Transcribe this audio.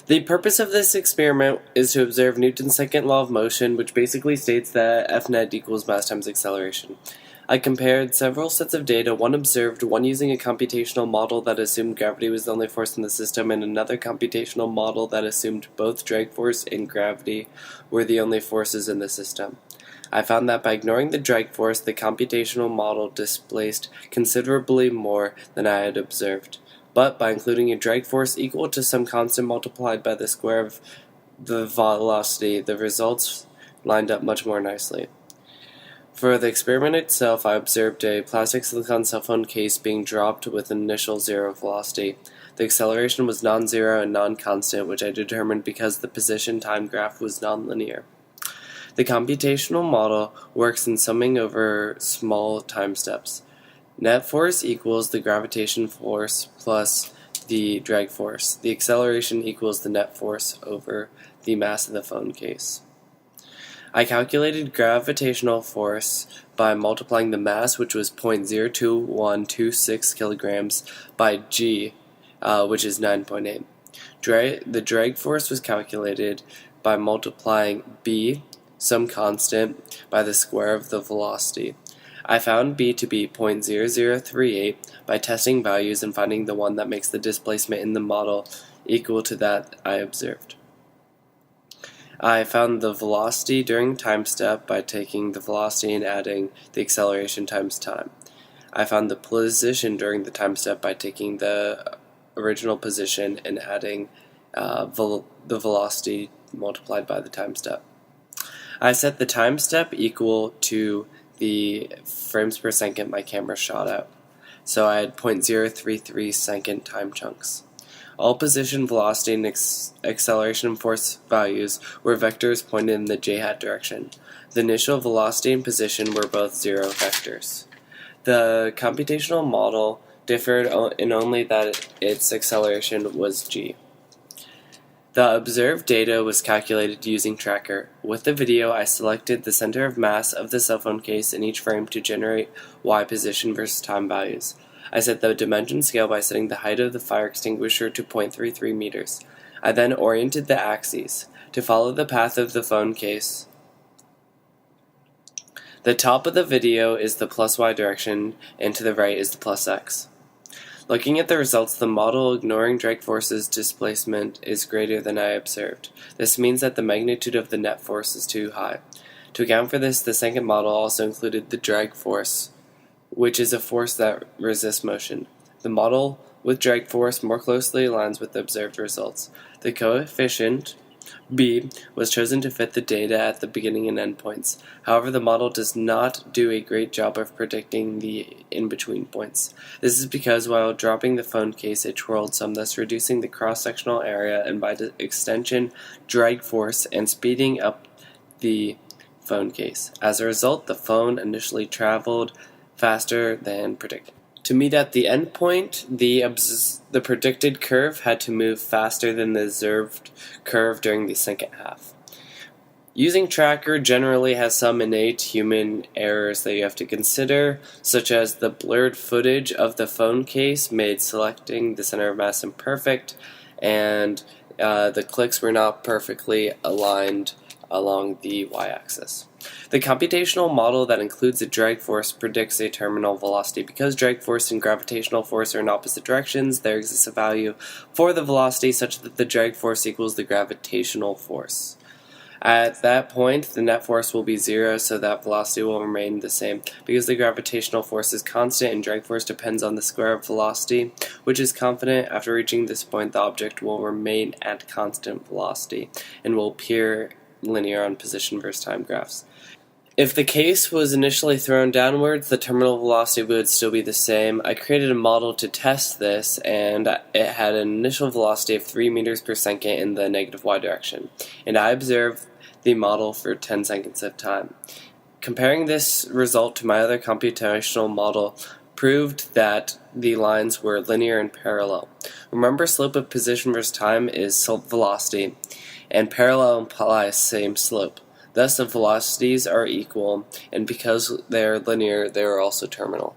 The purpose of this experiment is to observe Newton's second law of motion, which basically states that F net equals mass times acceleration. I compared several sets of data, one observed, one using a computational model that assumed gravity was the only force in the system, and another computational model that assumed both drag force and gravity were the only forces in the system. I found that by ignoring the drag force, the computational model displaced considerably more than I had observed. But by including a drag force equal to some constant multiplied by the square of the velocity, the results lined up much more nicely. For the experiment itself, I observed a plastic silicon cell phone case being dropped with an initial zero velocity. The acceleration was non-zero and non-constant, which I determined because the position-time graph was nonlinear. The computational model works in summing over small time steps. Net force equals the gravitation force plus the drag force. The acceleration equals the net force over the mass of the phone case. I calculated gravitational force by multiplying the mass, which was 0.02126 kilograms, by g, which is 9.8. The drag force was calculated by multiplying b, some constant, by the square of the velocity. I found b to be 0.0038 by testing values and finding the one that makes the displacement in the model equal to that I observed. I found the velocity during time step by taking the velocity and adding the acceleration times time. I found the position during the time step by taking the original position and adding the velocity multiplied by the time step. I set the time step equal to the frames per second my camera shot at. So I had 0.033 second time chunks. All position, velocity, and acceleration force values were vectors pointed in the j-hat direction. The initial velocity and position were both zero vectors. The computational model differed in only that its acceleration was g. The observed data was calculated using Tracker. With the video, I selected the center of mass of the cell phone case in each frame to generate y position versus time values. I set the dimension scale by setting the height of the fire extinguisher to 0.33 meters. I then oriented the axes to follow the path of the phone case. The top of the video is the plus y direction, and to the right is the plus x. Looking at the results, the model ignoring drag force's displacement is greater than I observed. This means that the magnitude of the net force is too high. To account for this, the second model also included the drag force, which is a force that resists motion. The model with drag force more closely aligns with the observed results. The coefficient b was chosen to fit the data at the beginning and end points. However, the model does not do a great job of predicting the in-between points. This is because while dropping the phone case, it twirled some, thus reducing the cross-sectional area and by extension, drag force, and speeding up the phone case. As a result, the phone initially traveled faster than predicted. To meet at the end point, the predicted curve had to move faster than the observed curve during the second half. Using Tracker generally has some innate human errors that you have to consider, such as the blurred footage of the phone case made selecting the center of mass imperfect, and the clicks were not perfectly aligned along the y-axis. The computational model that includes a drag force predicts a terminal velocity. Because drag force and gravitational force are in opposite directions, there exists a value for the velocity such that the drag force equals the gravitational force. At that point, the net force will be zero, so that velocity will remain the same. Because the gravitational force is constant and drag force depends on the square of velocity, which is confident after reaching this point the object will remain at constant velocity and will appear linear on position versus time graphs. If the case was initially thrown downwards, the terminal velocity would still be the same. I created a model to test this, and it had an initial velocity of 3 meters per second in the negative y direction. And I observed the model for 10 seconds of time. Comparing this result to my other computational model proved that the lines were linear and parallel. Remember, slope of position versus time is velocity, and parallel implies same slope. Thus, the velocities are equal, and because they are linear, they are also terminal.